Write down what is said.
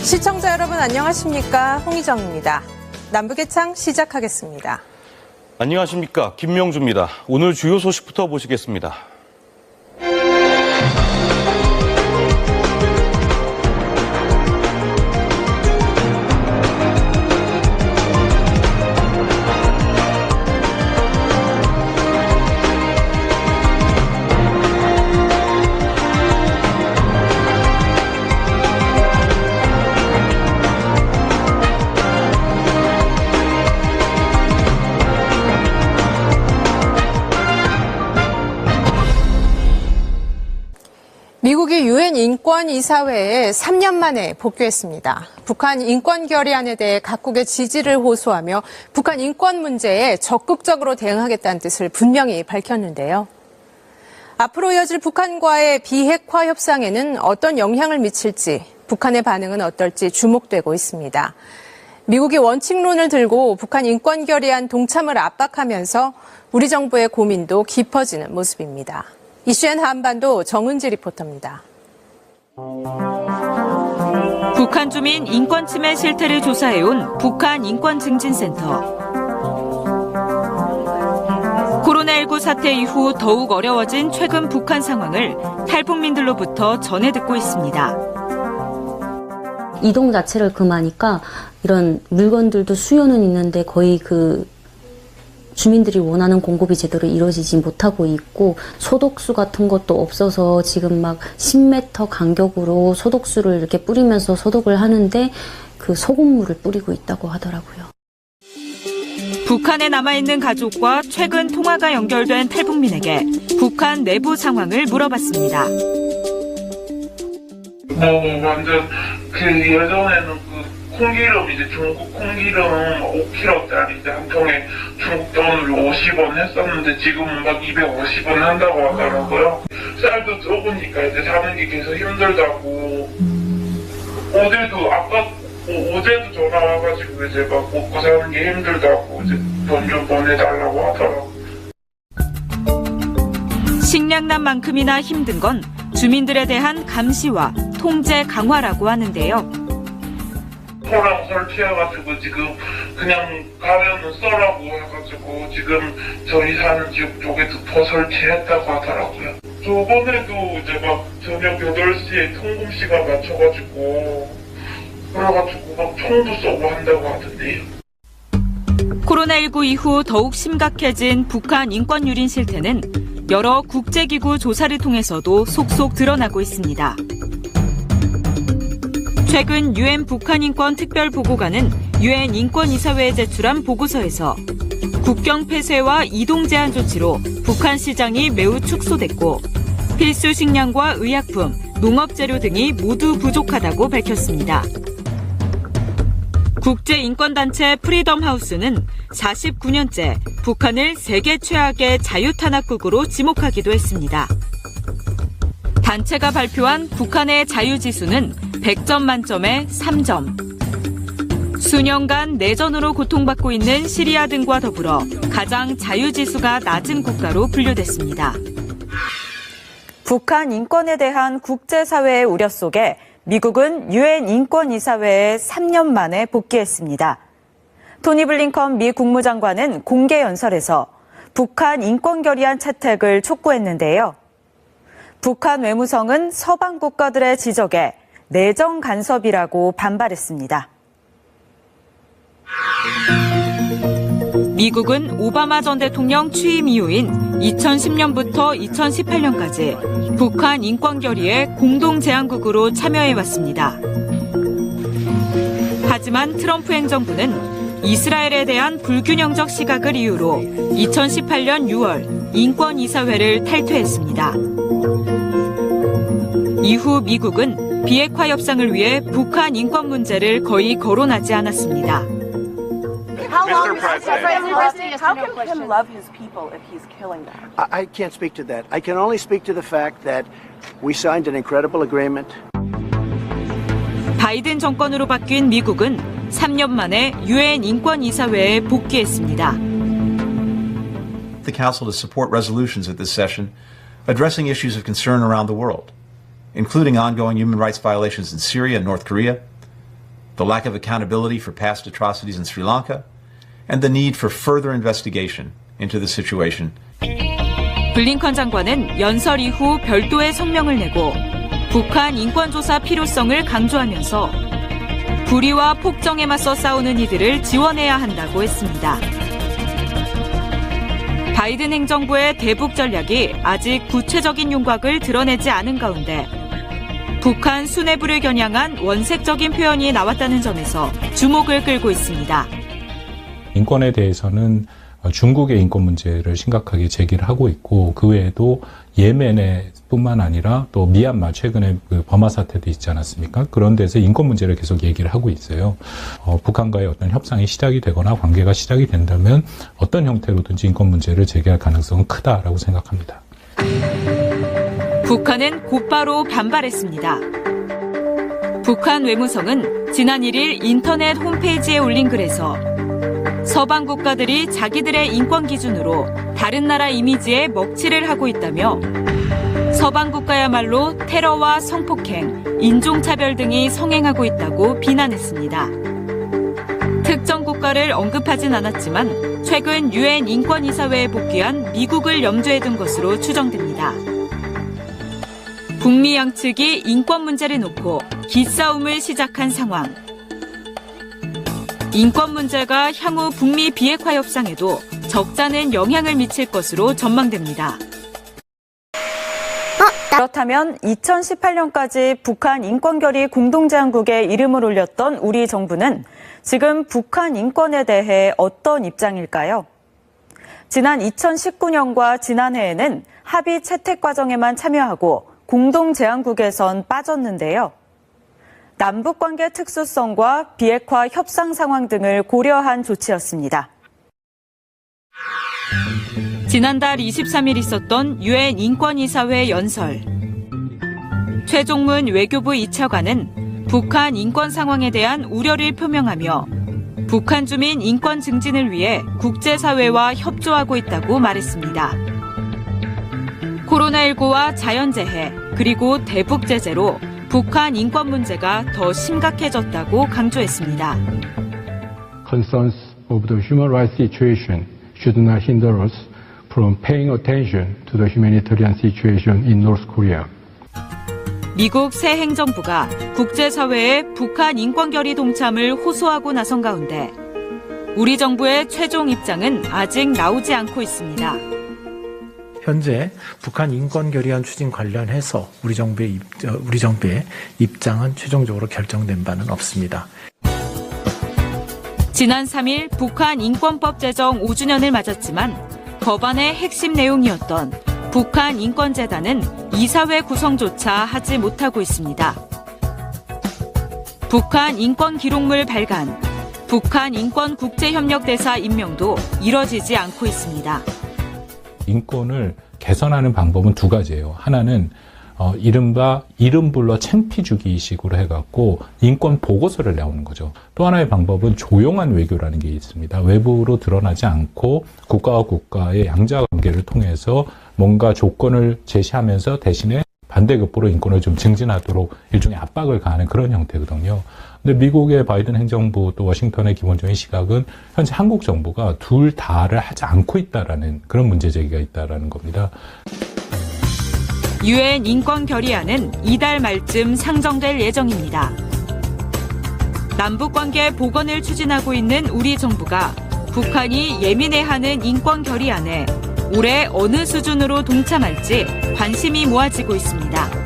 시청자 여러분 안녕하십니까? 홍희정입니다. 남북의 창 시작하겠습니다. 안녕하십니까? 김명주입니다. 오늘 주요 소식부터 보시겠습니다. 미국이 유엔 인권이사회에 3년 만에 복귀했습니다. 북한 인권 결의안에 대해 각국의 지지를 호소하며 북한 인권 문제에 적극적으로 대응하겠다는 뜻을 분명히 밝혔는데요. 앞으로 이어질 북한과의 비핵화 협상에는 어떤 영향을 미칠지, 북한의 반응은 어떨지 주목되고 있습니다. 미국이 원칙론을 들고 북한 인권 결의안 동참을 압박하면서 우리 정부의 고민도 깊어지는 모습입니다. 이슈엔 한반도 정은지 리포터입니다. 북한 주민 인권 침해 실태를 조사해온 북한 인권증진센터. 코로나19 사태 이후 더욱 어려워진 최근 북한 상황을 탈북민들로부터 전해 듣고 있습니다. 이동 자체를 금하니까 이런 물건들도 수요는 있는데 거의 주민들이 원하는 공급이 제대로 이루어지지 못하고 있고 소독수 같은 것도 없어서 지금 막 10m 간격으로 소독수를 이렇게 뿌리면서 소독을 하는데 그 소금물을 뿌리고 있다고 하더라고요. 북한에 남아있는 가족과 최근 통화가 연결된 탈북민에게 북한 내부 상황을 물어봤습니다. 완전 예전에는 콩기름 이제 중국 콩기름 5kg짜리 이제 한 통에 중국 돈으로 50원 했었는데 지금은 막 250원 한다고 하더라고요. 쌀도 적으니까 이제 사는 게 계속 힘들다고. 어제도 전화 와가지고 이제 막 먹고 사는 게 힘들다고 이제 돈 좀 보내달라고 하더라고요. 식량난만큼이나 힘든 건 주민들에 대한 감시와 통제 강화라고 하는데요. 포랑 설치해가지고 지금 그냥 가면은 써라고 해가지고 지금 저희 사는 지역 쪽에도 포 설치했다고 하더라고요. 저번에도 이제 막 저녁 8시에 통금 시간 맞춰가지고 그래가지고 막 총도 쏘고 한다고 하던데요. 코로나19 이후 더욱 심각해진 북한 인권 유린 실태는 여러 국제기구 조사를 통해서도 속속 드러나고 있습니다. 최근 유엔 북한 인권 특별보고관은 유엔 인권이사회에 제출한 보고서에서 국경 폐쇄와 이동 제한 조치로 북한 시장이 매우 축소됐고 필수 식량과 의약품, 농업재료 등이 모두 부족하다고 밝혔습니다. 국제인권단체 프리덤하우스는 49년째 북한을 세계 최악의 자유탄압국으로 지목하기도 했습니다. 단체가 발표한 북한의 자유지수는 100점 만점에 3점. 수년간 내전으로 고통받고 있는 시리아 등과 더불어 가장 자유지수가 낮은 국가로 분류됐습니다. 북한 인권에 대한 국제사회의 우려 속에 미국은 유엔 인권이사회에 3년 만에 복귀했습니다. 토니 블링컨 미 국무장관은 공개 연설에서 북한 인권 결의안 채택을 촉구했는데요. 북한 외무성은 서방 국가들의 지적에 내정 간섭이라고 반발했습니다. 미국은 오바마 전 대통령 취임 이후인 2010년부터 2018년까지 북한 인권 결의에 공동 제안국으로 참여해왔습니다. 하지만 트럼프 행정부는 이스라엘에 대한 불균형적 시각을 이유로 2018년 6월 인권이사회를 탈퇴했습니다. 이후 미국은 비핵화 협상을 위해 북한 인권 문제를 거의 거론하지 않았습니다. Mr. President, how can him love his people if he's killing them? I can't speak to that. I can only speak to the fact that we signed an incredible agreement. 바이든 정권으로 바뀐 미국은 3년 만에 유엔 인권이사회에 복귀했습니다. The Council to support resolutions at this session addressing issues of concern around the world, including ongoing human rights violations in Syria and North Korea, the lack of accountability for past atrocities in Sri Lanka, and the need for further investigation into the situation. 블링컨 장관은 연설 이후 별도의 성명을 내고 북한 인권조사 필요성을 강조하면서 불의와 폭정에 맞서 싸우는 이들을 지원해야 한다고 했습니다. 바이든 행정부의 대북 전략이 아직 구체적인 윤곽을 드러내지 않은 가운데 북한 수뇌부를 겨냥한 원색적인 표현이 나왔다는 점에서 주목을 끌고 있습니다. 인권에 대해서는 중국의 인권 문제를 심각하게 제기를 하고 있고 그 외에도 예멘에 뿐만 아니라 또 미얀마 최근에 그 버마 사태도 있지 않았습니까? 그런 데서 인권 문제를 계속 얘기를 하고 있어요. 북한과의 어떤 협상이 시작이 되거나 관계가 시작이 된다면 어떤 형태로든지 인권 문제를 제기할 가능성은 크다라고 생각합니다. 북한은 곧바로 반발했습니다. 북한 외무성은 지난 1일 인터넷 홈페이지에 올린 글에서 서방 국가들이 자기들의 인권 기준으로 다른 나라 이미지에 먹칠을 하고 있다며 서방 국가야말로 테러와 성폭행, 인종차별 등이 성행하고 있다고 비난했습니다. 특정 국가를 언급하진 않았지만 최근 유엔 인권이사회에 복귀한 미국을 염두에 둔 것으로 추정됩니다. 북미 양측이 인권 문제를 놓고 기싸움을 시작한 상황. 인권 문제가 향후 북미 비핵화 협상에도 적잖은 영향을 미칠 것으로 전망됩니다. 그렇다면 2018년까지 북한 인권결의 공동제안국에 이름을 올렸던 우리 정부는 지금 북한 인권에 대해 어떤 입장일까요? 지난 2019년과 지난해에는 합의 채택 과정에만 참여하고 공동제안국에선 빠졌는데요. 남북관계 특수성과 비핵화 협상 상황 등을 고려한 조치였습니다. 지난달 23일 있었던 유엔 인권이사회 연설. 최종문 외교부 2차관은 북한 인권 상황에 대한 우려를 표명하며 북한 주민 인권 증진을 위해 국제사회와 협조하고 있다고 말했습니다. 코로나19와 자연재해 그리고 대북 제재로 북한 인권 문제가 더 심각해졌다고 강조했습니다. Concerns of the human rights situation should not hinder us from paying attention to the humanitarian situation in North Korea. 미국 새 행정부가 국제사회의 북한 인권결의 동참을 호소하고 나선 가운데 우리 정부의 최종 입장은 아직 나오지 않고 있습니다. 현재 북한 인권 결의안 추진 관련해서 우리 정부의 입장은 최종적으로 결정된 바는 없습니다. 지난 3일 북한 인권법 제정 5주년을 맞았지만 법안의 핵심 내용이었던 북한 인권재단은 이사회 구성조차 하지 못하고 있습니다. 북한 인권 기록물 발간, 북한 인권 국제협력대사 임명도 이뤄지지 않고 있습니다. 인권을 개선하는 방법은 두 가지예요. 하나는 이른바 이름 불러 창피 주기식으로 해갖고 인권 보고서를 내오는 거죠. 또 하나의 방법은 조용한 외교라는 게 있습니다. 외부로 드러나지 않고 국가와 국가의 양자 관계를 통해서 뭔가 조건을 제시하면서 대신에 반대급부로 인권을 좀 증진하도록 일종의 압박을 가하는 그런 형태거든요. 근데 미국의 바이든 행정부 또 워싱턴의 기본적인 시각은 현재 한국 정부가 둘 다를 하지 않고 있다라는 그런 문제 제기가 있다라는 겁니다. 유엔 인권 결의안은 이달 말쯤 상정될 예정입니다. 남북관계 복원을 추진하고 있는 우리 정부가 북한이 예민해하는 인권 결의안에 올해 어느 수준으로 동참할지 관심이 모아지고 있습니다.